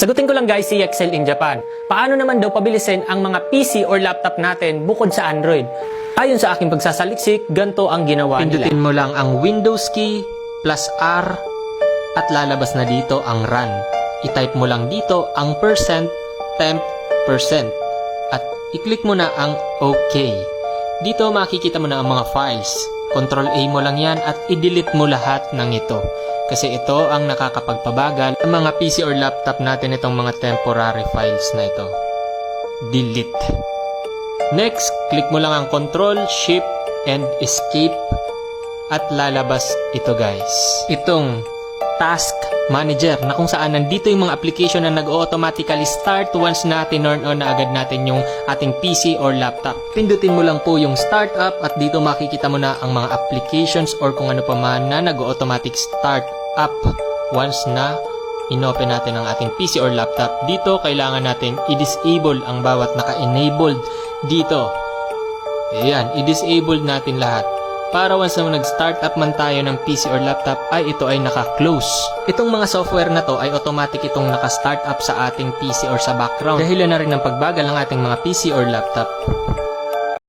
Sagutin ko lang guys si Excel in Japan. Paano naman daw pabilisin ang mga PC or laptop natin bukod sa Android? Ayon sa aking pagsasaliksik, ganito ang ginawa nila. Pindutin mo lang ang Windows key plus R at lalabas na dito ang run. I-type mo lang dito ang %temp% at i-click mo na ang OK. Dito makikita mo na ang mga files. Control A mo lang yan at i-delete mo lahat ng ito. Kasi ito ang nakakapagpabagal ng mga PC or laptop natin, itong mga temporary files na ito. Delete. Next, click mo lang ang Control, Shift, and Escape at lalabas ito guys. Itong Task Manager na kung saan nandito yung mga application na nag-automatically start once na tinurn on na agad natin yung ating PC or laptop. Pindutin mo lang po yung Start Up at dito makikita mo na ang mga applications or kung ano pa man na nag-automatic start up once na inopen natin ang ating PC or laptop. Dito kailangan natin i-disable ang bawat naka-enabled dito. Ayan, i-disable natin lahat. Para once na nag-start up man tayo ng PC or laptop ay ito ay naka-close. Itong mga software na to ay automatic itong naka-start up sa ating PC or sa background. Dahilan na rin ng pagbagal ng ating mga PC or laptop.